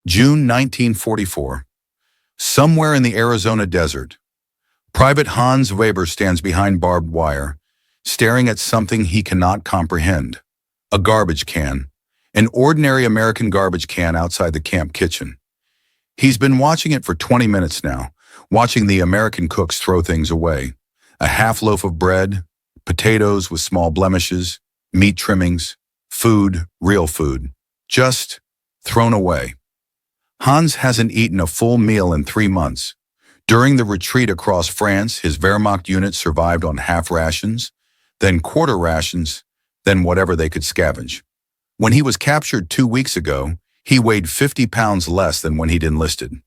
June 1944. Somewhere in the Arizona desert, Private Hans Weber stands behind barbed wire, staring at something he cannot comprehend. A garbage can. An ordinary American garbage can outside the camp kitchen. He's been watching it for 20 minutes now, watching the American cooks throw things away. A half loaf of bread, potatoes with small blemishes, meat trimmings, food, real food, just thrown away. Hans hasn't eaten a full meal in 3 months. During the retreat across France, his Wehrmacht unit survived on half rations, then quarter rations, then whatever they could scavenge. When he was captured 2 weeks ago, he weighed 50 pounds less than when he'd enlisted.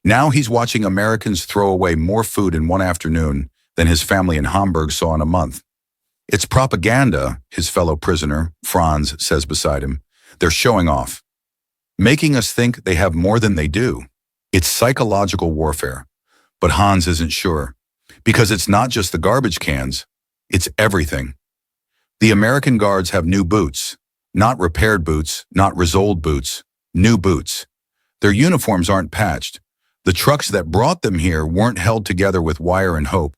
Now he's watching Americans throw away more food in one afternoon than his family in Hamburg saw in a month. It's propaganda, his fellow prisoner, Franz, says beside him. They're showing off, making us think they have more than they do. It's psychological warfare. But Hans isn't sure, because it's not just the garbage cans, it's everything. The American guards have new boots, not repaired boots, not resoled boots, new boots. Their uniforms aren't patched. The trucks that brought them here weren't held together with wire and hope.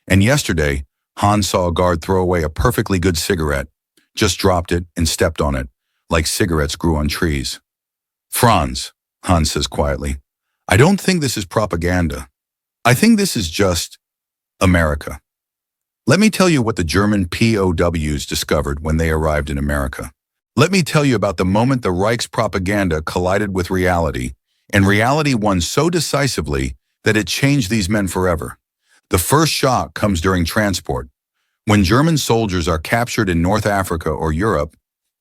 And yesterday, Hans saw a guard throw away a perfectly good cigarette, just dropped it and stepped on it, like cigarettes grew on trees. Franz, Hans says quietly, I don't think this is propaganda. I think this is just America. Let me tell you what the German POWs discovered when they arrived in America. Let me tell you about the moment the Reich's propaganda collided with reality, and reality won so decisively that it changed these men forever. The first shock comes during transport. When German soldiers are captured in North Africa or Europe,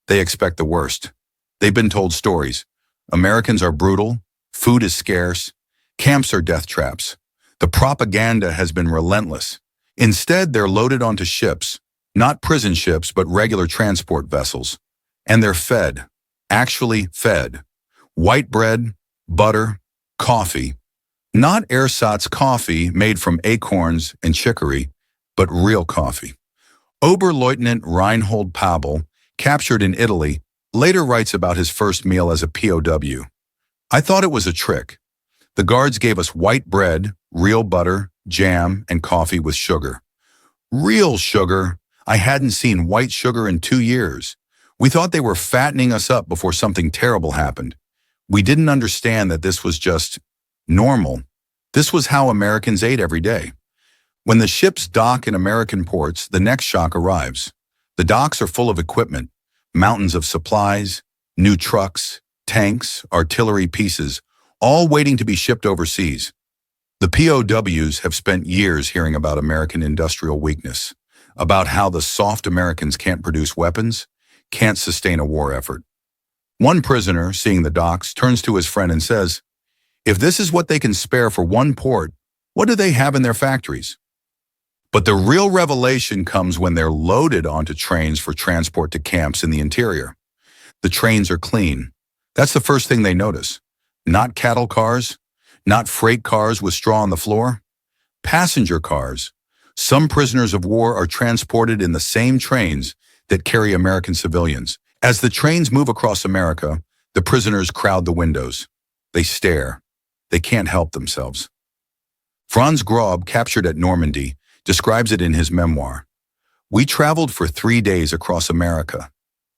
they expect the worst. They've been told stories. Americans are brutal, food is scarce, camps are death traps. The propaganda has been relentless. Instead, they're loaded onto ships, not prison ships, but regular transport vessels. And they're fed, actually fed. White bread, butter, coffee. Not ersatz coffee made from acorns and chicory, but real coffee. Oberleutnant Reinhold Pavel, captured in Italy, later writes about his first meal as a POW. I thought it was a trick. The guards gave us white bread, real butter, jam, and coffee with sugar. Real sugar. I hadn't seen white sugar in 2 years. We thought they were fattening us up before something terrible happened. We didn't understand that this was just normal. This was how Americans ate every day. When the ships dock in American ports, the next shock arrives. The docks are full of equipment, mountains of supplies, new trucks, tanks, artillery pieces, all waiting to be shipped overseas. The POWs have spent years hearing about American industrial weakness, about how the soft Americans can't produce weapons, can't sustain a war effort. One prisoner, seeing the docks, turns to his friend and says, if this is what they can spare for one port, what do they have in their factories? But the real revelation comes when they're loaded onto trains for transport to camps in the interior. The trains are clean. That's the first thing they notice. Not cattle cars, not freight cars with straw on the floor, passenger cars. Some prisoners of war are transported in the same trains that carry American civilians. As the trains move across America, the prisoners crowd the windows. They stare. They can't help themselves. Franz Grob, captured at Normandy, describes it in his memoir. We traveled for 3 days across America.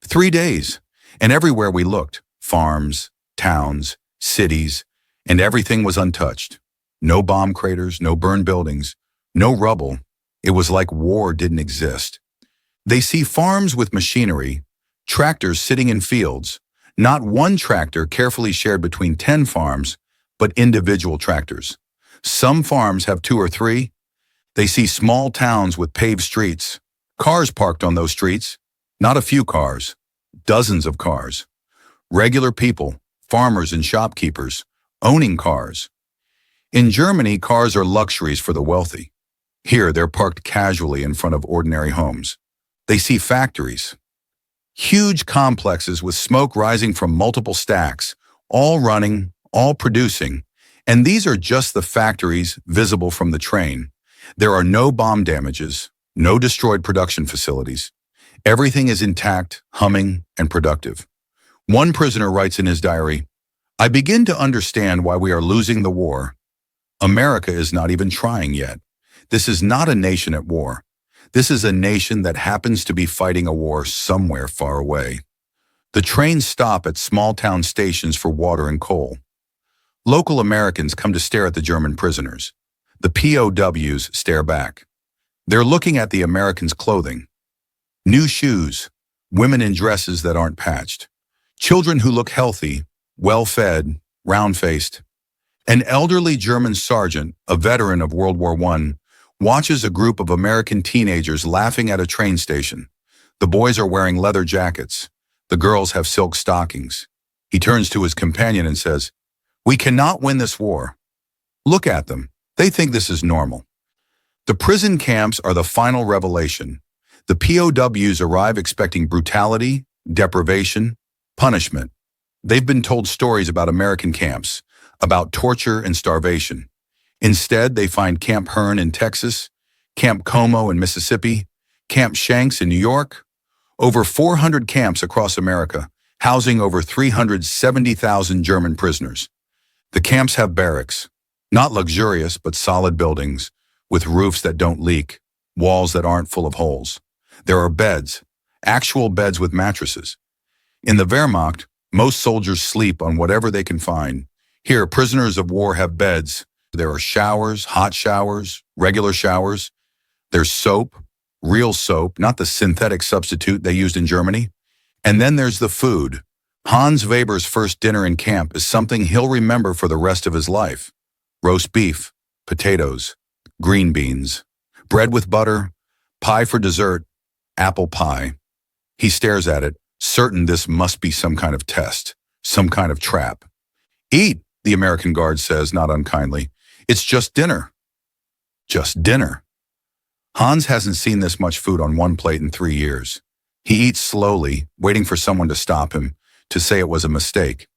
3 days. And everywhere we looked, farms, towns, cities, and everything was untouched. No bomb craters, no burned buildings, no rubble. It was like war didn't exist. They see farms with machinery, tractors sitting in fields, not one tractor carefully shared between 10 farms, but individual tractors. Some farms have 2 or 3. They see small towns with paved streets, cars parked on those streets, not a few cars, dozens of cars. Regular people, farmers and shopkeepers, owning cars. In Germany, cars are luxuries for the wealthy. Here, they're parked casually in front of ordinary homes. They see factories. Huge complexes with smoke rising from multiple stacks, all running, all producing. And these are just the factories visible from the train. There are no bomb damages, no destroyed production facilities. Everything is intact, humming, and productive. One prisoner writes in his diary, I begin to understand why we are losing the war. America is not even trying yet. This is not a nation at war. This is a nation that happens to be fighting a war somewhere far away. The trains stop at small town stations for water and coal. Local Americans come to stare at the German prisoners. The POWs stare back. They're looking at the Americans' clothing. New shoes, women in dresses that aren't patched, children who look healthy, well-fed, round-faced. An elderly German sergeant, a veteran of World War I, watches a group of American teenagers laughing at a train station. The boys are wearing leather jackets. The girls have silk stockings. He turns to his companion and says, "We cannot win this war. Look at them. They think this is normal." The prison camps are the final revelation. The POWs arrive expecting brutality, deprivation, punishment. They've been told stories about American camps, about torture and starvation. Instead, they find Camp Hearn in Texas, Camp Como in Mississippi, Camp Shanks in New York, over 400 camps across America, housing over 370,000 German prisoners. The camps have barracks, not luxurious but solid buildings, with roofs that don't leak, walls that aren't full of holes. There are beds, actual beds with mattresses. In the Wehrmacht, most soldiers sleep on whatever they can find. Here, prisoners of war have beds. There are showers, hot showers, regular showers. There's soap, real soap, not the synthetic substitute they used in Germany. And then there's the food. Hans Weber's first dinner in camp is something he'll remember for the rest of his life. Roast beef, potatoes, green beans, bread with butter, pie for dessert, apple pie. He stares at it, certain this must be some kind of test, some kind of trap. "Eat," the American guard says, not unkindly. "It's just dinner." Just dinner. Hans hasn't seen this much food on one plate in 3 years. He eats slowly, waiting for someone to stop him, to say it was a mistake.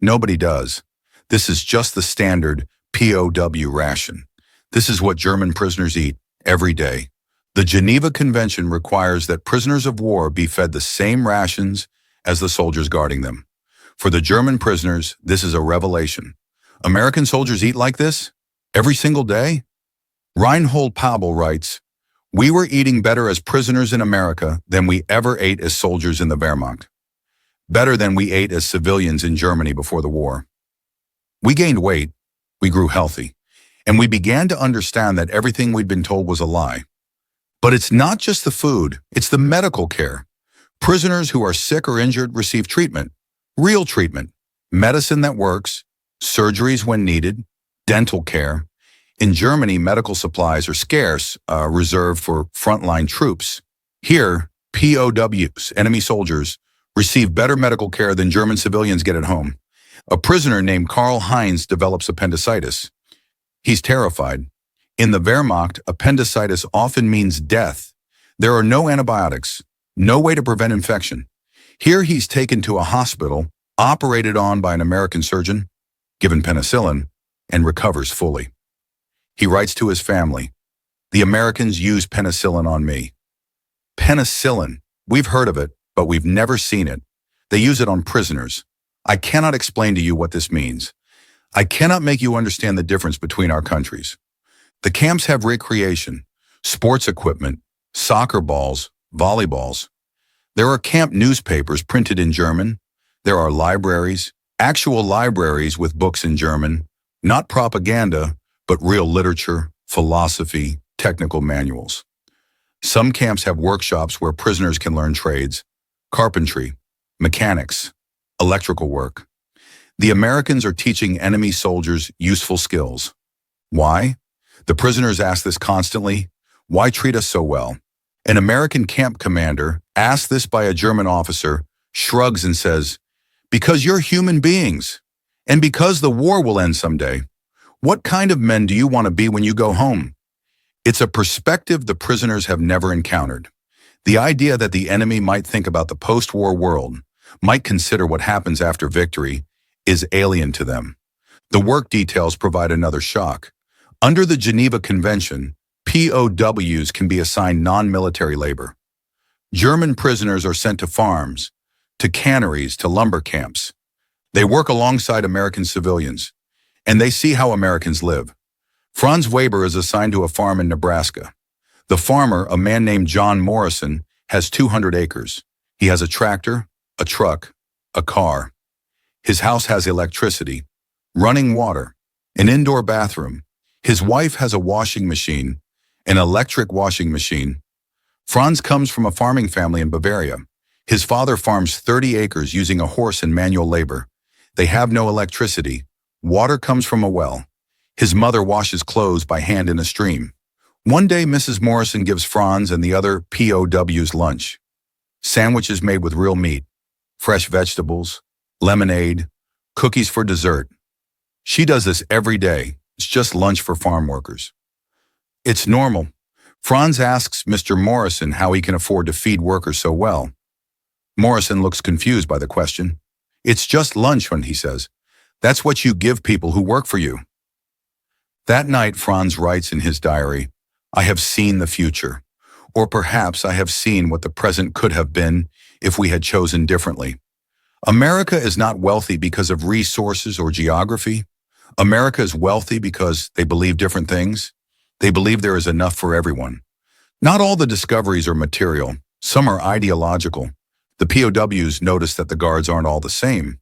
Nobody does. This is just the standard POW ration. This is what German prisoners eat every day. The Geneva Convention requires that prisoners of war be fed the same rations as the soldiers guarding them. For the German prisoners, this is a revelation. American soldiers eat like this? Every single day? Reinhold Paubel writes, "We were eating better as prisoners in America than we ever ate as soldiers in the Wehrmacht. Better than we ate as civilians in Germany before the war. We gained weight, we grew healthy, and we began to understand that everything we'd been told was a lie. But it's not just the food, it's the medical care. Prisoners who are sick or injured receive treatment, real treatment, medicine that works, surgeries when needed, dental care. In Germany, medical supplies are scarce, reserved for frontline troops. Here, POWs, enemy soldiers, receive better medical care than German civilians get at home. A prisoner named Karl Heinz develops appendicitis. He's terrified. In the Wehrmacht, appendicitis often means death. There are no antibiotics, no way to prevent infection. Here he's taken to a hospital, operated on by an American surgeon, given penicillin, and recovers fully. He writes to his family, "The Americans use penicillin on me." Penicillin, we've heard of it, but we've never seen it. They use it on prisoners. I cannot explain to you what this means. I cannot make you understand the difference between our countries. The camps have recreation, sports equipment, soccer balls, volleyballs. There are camp newspapers printed in German. There are libraries, actual libraries with books in German, not propaganda, but real literature, philosophy, technical manuals. Some camps have workshops where prisoners can learn trades, carpentry, mechanics, electrical work. The Americans are teaching enemy soldiers useful skills. Why? The prisoners ask this constantly. Why treat us so well? An American camp commander, asked this by a German officer, shrugs and says, "Because you're human beings, and because the war will end someday. What kind of men do you want to be when you go home?" It's a perspective the prisoners have never encountered. The idea that the enemy might think about the post-war world, might consider what happens after victory, is alien to them. The work details provide another shock. Under the Geneva Convention, POWs can be assigned non-military labor. German prisoners are sent to farms, to canneries, to lumber camps. They work alongside American civilians, and they see how Americans live. Franz Weber is assigned to a farm in Nebraska. The farmer, a man named John Morrison, has 200 acres. He has a tractor, a truck, a car. His house has electricity, running water, an indoor bathroom. His wife has a washing machine, an electric washing machine. Franz comes from a farming family in Bavaria. His father farms 30 acres using a horse and manual labor. They have no electricity. Water comes from a well. His mother washes clothes by hand in a stream. One day, Mrs. Morrison gives Franz and the other POWs lunch. Sandwiches made with real meat, fresh vegetables, lemonade, cookies for dessert. She does this every day. It's just lunch for farm workers. It's normal. Franz asks Mr. Morrison how he can afford to feed workers so well. Morrison looks confused by the question. It's just lunch, he says. That's what you give people who work for you. That night, Franz writes in his diary, I have seen the future, or perhaps I have seen what the present could have been if we had chosen differently. America is not wealthy because of resources or geography. America is wealthy because they believe different things. They believe there is enough for everyone. Not all the discoveries are material. Some are ideological. The POWs notice that the guards aren't all the same.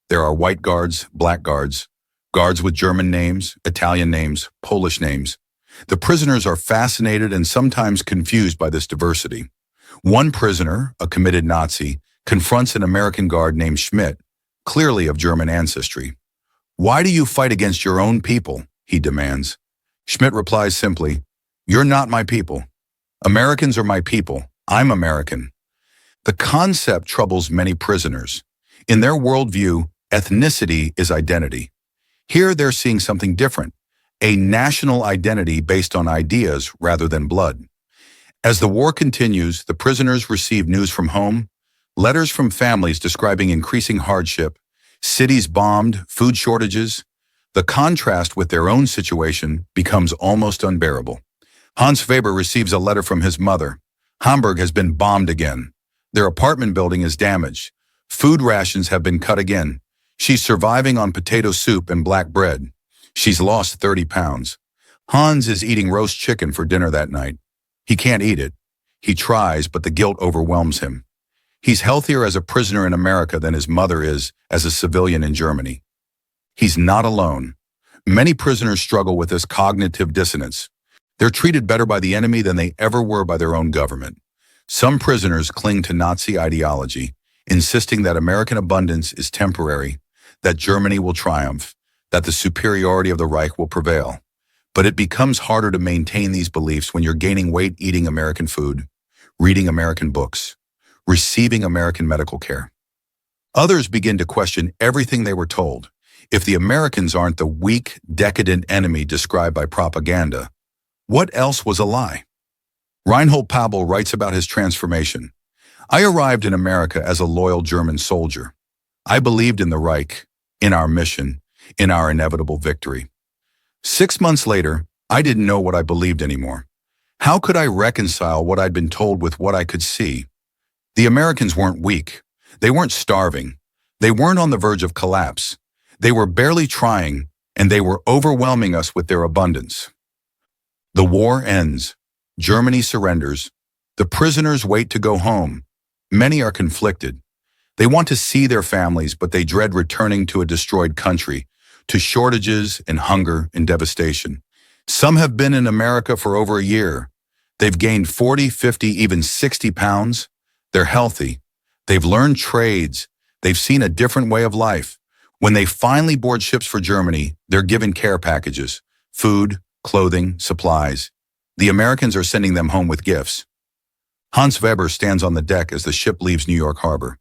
There are white guards, black guards, guards with German names, Italian names, Polish names. The prisoners are fascinated and sometimes confused by this diversity. One prisoner, a committed Nazi, confronts an American guard named Schmidt, clearly of German ancestry. Why do you fight against your own people? He demands. Schmidt replies simply, You're not my people. Americans are my people. I'm American. The concept troubles many prisoners. In their worldview, ethnicity is identity. Here they're seeing something different, a national identity based on ideas rather than blood. As the war continues, the prisoners receive news from home, letters from families describing increasing hardship, cities bombed, food shortages. The contrast with their own situation becomes almost unbearable. Hans Weber receives a letter from his mother. Hamburg has been bombed again. Their apartment building is damaged. Food rations have been cut again. She's surviving on potato soup and black bread. She's lost 30 pounds. Hans is eating roast chicken for dinner that night. He can't eat it. He tries, but the guilt overwhelms him. He's healthier as a prisoner in America than his mother is as a civilian in Germany. He's not alone. Many prisoners struggle with this cognitive dissonance. They're treated better by the enemy than they ever were by their own government. Some prisoners cling to Nazi ideology, insisting that American abundance is temporary, that Germany will triumph, that the superiority of the Reich will prevail. But it becomes harder to maintain these beliefs when you're gaining weight eating American food, reading American books, receiving American medical care. Others begin to question everything they were told. If the Americans aren't the weak, decadent enemy described by propaganda, what else was a lie? Reinhold Pavel writes about his transformation. I arrived in America as a loyal German soldier. I believed in the Reich, in our mission, in our inevitable victory. 6 months later, I didn't know what I believed anymore. How could I reconcile what I'd been told with what I could see? The Americans weren't weak. They weren't starving. They weren't on the verge of collapse. They were barely trying, and they were overwhelming us with their abundance. The war ends. Germany surrenders. The prisoners wait to go home. Many are conflicted. They want to see their families, but they dread returning to a destroyed country, to shortages and hunger and devastation. Some have been in America for over a year. They've gained 40, 50, even 60 pounds. They're healthy. They've learned trades. They've seen a different way of life. When they finally board ships for Germany, they're given care packages, food, clothing, supplies. The Americans are sending them home with gifts. Hans Weber stands on the deck as the ship leaves New York Harbor.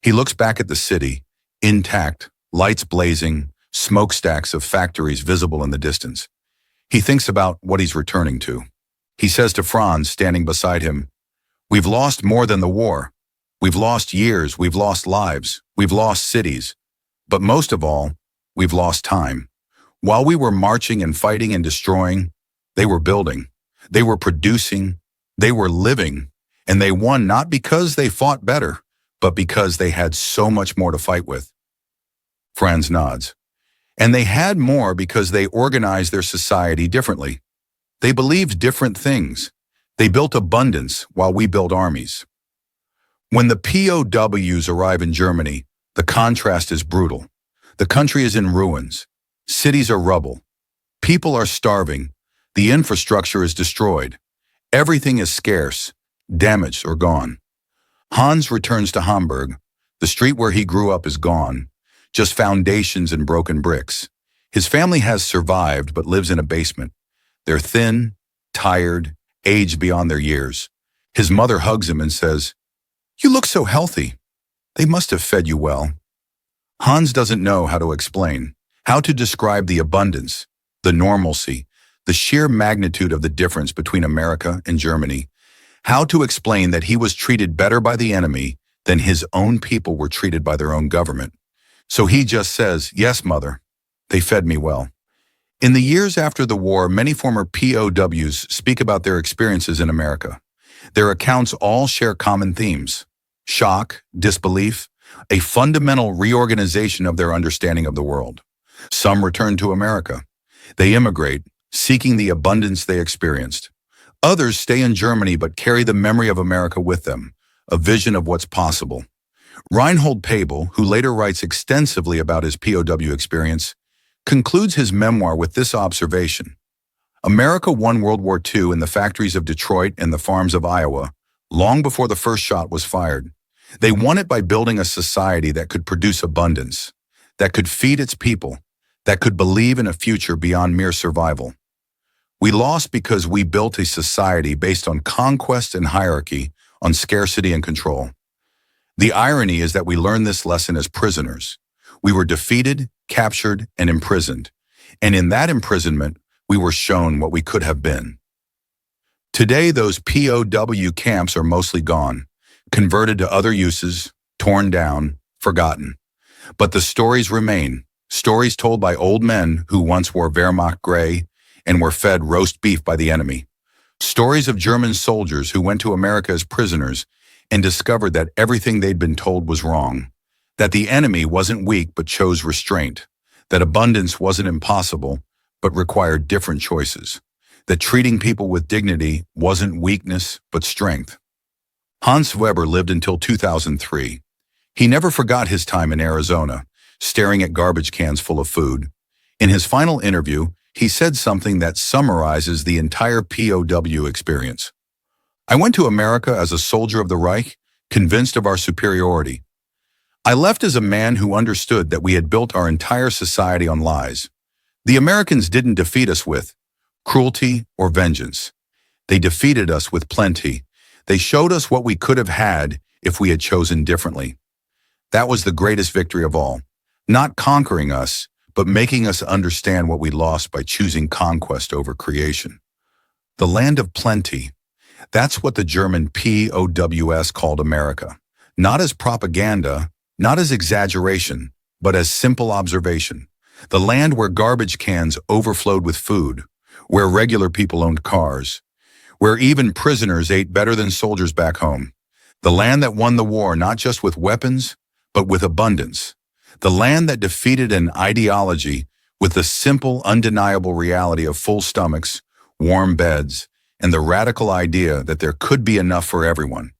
He looks back at the city, intact, lights blazing, smokestacks of factories visible in the distance. He thinks about what he's returning to. He says to Franz, standing beside him, "We've lost more than the war. We've lost years, we've lost lives, we've lost cities. But most of all, we've lost time. While we were marching and fighting and destroying, they were building, they were producing, they were living, and they won not because they fought better, but because they had so much more to fight with." Franz nods. And they had more because they organized their society differently. They believed different things. They built abundance while we built armies. When the POWs arrive in Germany, the contrast is brutal. The country is in ruins. Cities are rubble. People are starving. The infrastructure is destroyed. Everything is scarce, damaged, or gone. Hans returns to Hamburg. The street where he grew up is gone. Just foundations and broken bricks. His family has survived but lives in a basement. They're thin, tired, aged beyond their years. His mother hugs him and says, "You look so healthy. They must have fed you well." Hans doesn't know how to explain, how to describe the abundance, the normalcy, the sheer magnitude of the difference between America and Germany, how to explain that he was treated better by the enemy than his own people were treated by their own government. So he just says, "Yes, mother, they fed me well." In the years after the war, many former POWs speak about their experiences in America. Their accounts all share common themes: shock, disbelief, a fundamental reorganization of their understanding of the world. Some return to America. They immigrate, seeking the abundance they experienced. Others stay in Germany but carry the memory of America with them, a vision of what's possible. Reinhold Pabel, who later writes extensively about his POW experience, concludes his memoir with this observation: America won World War II in the factories of Detroit and the farms of Iowa, long before the first shot was fired. They won it by building a society that could produce abundance, that could feed its people, that could believe in a future beyond mere survival. We lost because we built a society based on conquest and hierarchy, on scarcity and control. The irony is that we learned this lesson as prisoners. We were defeated, captured, and imprisoned. And in that imprisonment, we were shown what we could have been. Today, those POW camps are mostly gone, converted to other uses, torn down, forgotten. But the stories remain, stories told by old men who once wore Wehrmacht gray and were fed roast beef by the enemy. Stories of German soldiers who went to America as prisoners and discovered that everything they'd been told was wrong, that the enemy wasn't weak but chose restraint, that abundance wasn't impossible but required different choices, that treating people with dignity wasn't weakness but strength. Hans Weber lived until 2003. He never forgot his time in Arizona, staring at garbage cans full of food. In his final interview, he said something that summarizes the entire POW experience. "I went to America as a soldier of the Reich, convinced of our superiority. I left as a man who understood that we had built our entire society on lies. The Americans didn't defeat us with cruelty or vengeance. They defeated us with plenty. They showed us what we could have had if we had chosen differently. That was the greatest victory of all, not conquering us, but making us understand what we lost by choosing conquest over creation. The land of plenty. That's what the German POWs called America. Not as propaganda, not as exaggeration, but as simple observation. The land where garbage cans overflowed with food, where regular people owned cars, where even prisoners ate better than soldiers back home. The land that won the war not just with weapons, but with abundance. The land that defeated an ideology with the simple, undeniable reality of full stomachs, warm beds, and the radical idea that there could be enough for everyone.